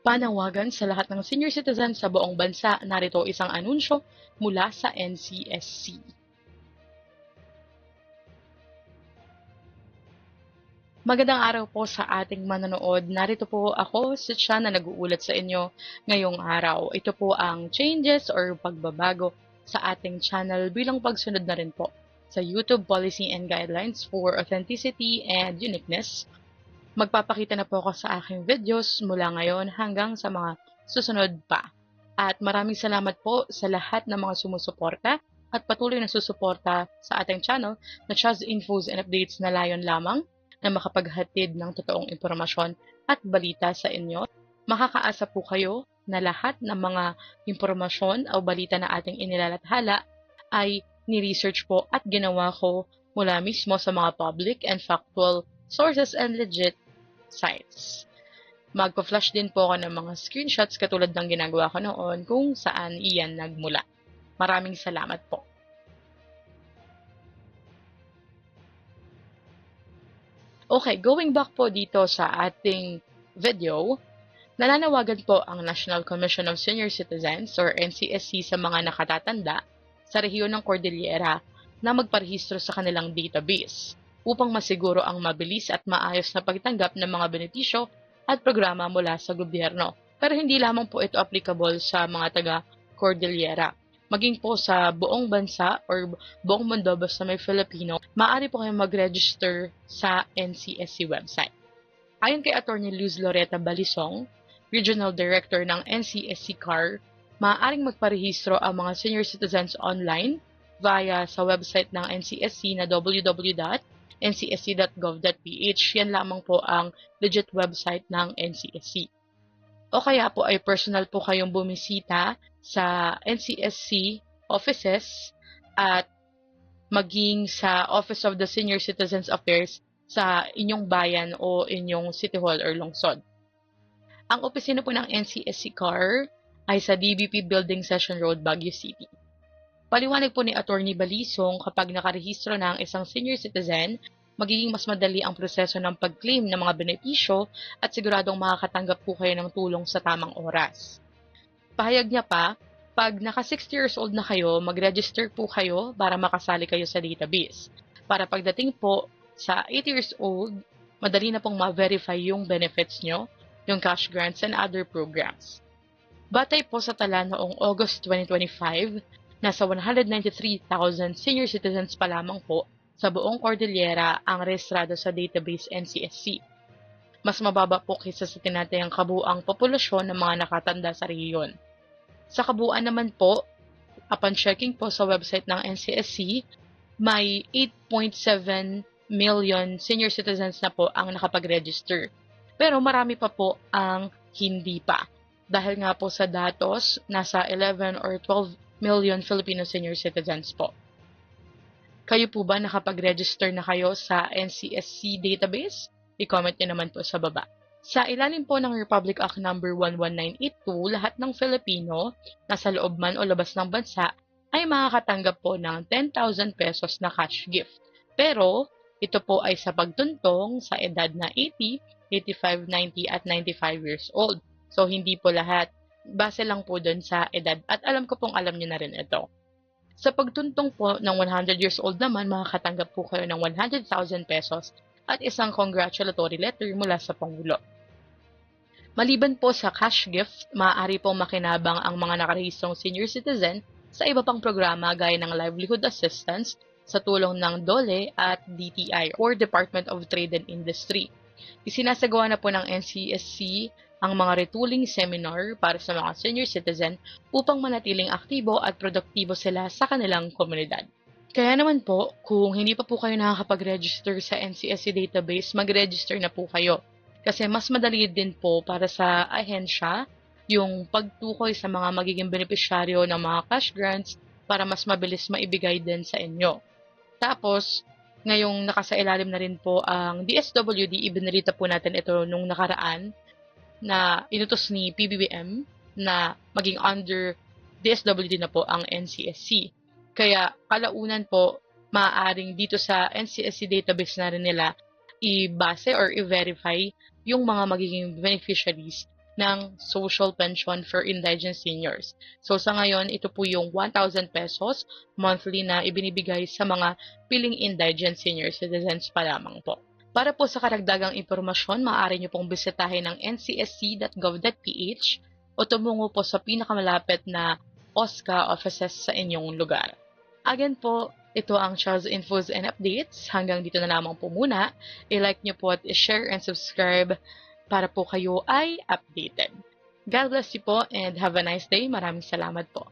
Panawagan sa lahat ng senior citizen sa buong bansa, narito isang anunsyo mula sa NCSC. Magandang araw po sa ating manonood. Narito po ako, si Tia, na nag-uulat sa inyo ngayong araw. Ito po ang changes or pagbabago sa ating channel bilang pagsunod na rin po sa YouTube Policy and Guidelines for Authenticity and Uniqueness. Magpapakita na po ako sa aking videos mula ngayon hanggang sa mga susunod pa. At maraming salamat po sa lahat ng mga sumusuporta at patuloy na susuporta sa ating channel na Tia's Infos and Updates na layon lamang na makapaghatid ng totoong impormasyon at balita sa inyo. Makakaasa po kayo na lahat ng mga impormasyon o balita na ating inilalathala ay ni-research po at ginawa ko mula mismo sa mga public and factual sources and legit sites. Magpa-flash din po ako ng mga screenshots katulad ng ginagawa ko noon kung saan iyan nagmula. Maraming salamat po. Okay, going back po dito sa ating video, nananawagan po ang National Commission of Senior Citizens or NCSC sa mga nakatatanda sa rehiyon ng Cordillera na magparehistro sa kanilang database upang masiguro ang mabilis at maayos na pagtanggap ng mga benepisyo at programa mula sa gobyerno. Pero hindi lamang po ito applicable sa mga taga-Cordillera. Maging po sa buong bansa or buong mundo basta may Filipino, maaari po kayong mag-register sa NCSC website. Ayon kay Attorney Luz Loretta Balisong, Regional Director ng NCSC CAR, maaaring magparehistro ang mga senior citizens online via sa website ng NCSC na www.ncsc.gov.ph. Yan lamang po ang legit website ng NCSC. O kaya po ay personal po kayong bumisita sa NCSC offices at maging sa Office of the Senior Citizens Affairs sa inyong bayan o inyong city hall or lungsod. Ang opisina po ng NCSC CAR ay sa DBP Building Session Road, Baguio City. Paliwanag po ni Attorney Balisong, kapag nakarehistro na ang isang senior citizen, magiging mas madali ang proseso ng pag-claim ng mga benepisyo at siguradong makakatanggap po kayo ng tulong sa tamang oras. Pahayag niya pa, pag naka 60 years old na kayo, mag-register po kayo para makasali kayo sa database. Para pagdating po sa 80 years old, madali na pong ma-verify yung benefits nyo, yung cash grants and other programs. Batay po sa tala noong August 2025, nasa 193,000 senior citizens pa lamang po sa buong Cordillera ang rehistrado sa database NCSC. Mas mababa po kaysa sa tinatayang kabuuang populasyon ng mga nakatanda sa rehiyon. Sa kabuuan naman po, upon checking po sa website ng NCSC, may 8.7 million senior citizens na po ang nakapag-register. Pero marami pa po ang hindi pa. Dahil nga po sa datos, nasa 11 or 12 million Filipino senior citizens po. Kayo po ba nakapag-register na kayo sa NCSC database? I-comment nyo naman po sa baba. Sa ilalim po ng Republic Act No. 11982, lahat ng Filipino, nasa loob man o labas ng bansa, ay makakatanggap po ng 10,000 pesos na cash gift. Pero, ito po ay sa pagtuntong sa edad na 80, 85, 90 at 95 years old. So, hindi po lahat. Base lang po dun sa edad. At alam ko pong alam nyo na rin ito. Sa pagtuntong po ng 100 years old naman, makakatanggap po kayo ng 100,000 pesos at isang congratulatory letter mula sa Pangulo. Maliban po sa cash gift, maaari pong makinabang ang mga nakarehistrong senior citizen sa iba pang programa gaya ng livelihood assistance sa tulong ng DOLE at DTI or Department of Trade and Industry. Isinasagawa na po ng NCSC ang mga retooling seminar para sa mga senior citizen upang manatiling aktibo at produktibo sila sa kanilang komunidad. Kaya naman po, kung hindi pa po kayo nakakapag-register sa NCSC database, mag-register na po kayo. Kasi mas madali din po para sa ahensya yung pagtukoy sa mga magiging benepisyaryo ng mga cash grants para mas mabilis maibigay din sa inyo. Tapos, ngayong nakasailalim na rin po ang DSWD, ibinalita po natin ito nung nakaraan, na inutos ni PBBM na maging under DSWD na po ang NCSC. Kaya kalaunan po, maaaring dito sa NCSC database na rin nila i-base or i-verify yung mga magiging beneficiaries ng social pension for indigent seniors. So sa ngayon, ito po yung 1,000 pesos monthly na ibinibigay sa mga piling indigent senior citizens pa lamang po. Para po sa karagdagang impormasyon, maaari nyo pong bisitahin ng ncsc.gov.ph o tumungo po sa pinakamalapit na OSCA offices sa inyong lugar. Again po, ito ang Charles Infos and Updates. Hanggang dito na lamang po muna. I-like nyo po at i-share and subscribe para po kayo ay updated. God bless you po and have a nice day. Maraming salamat po.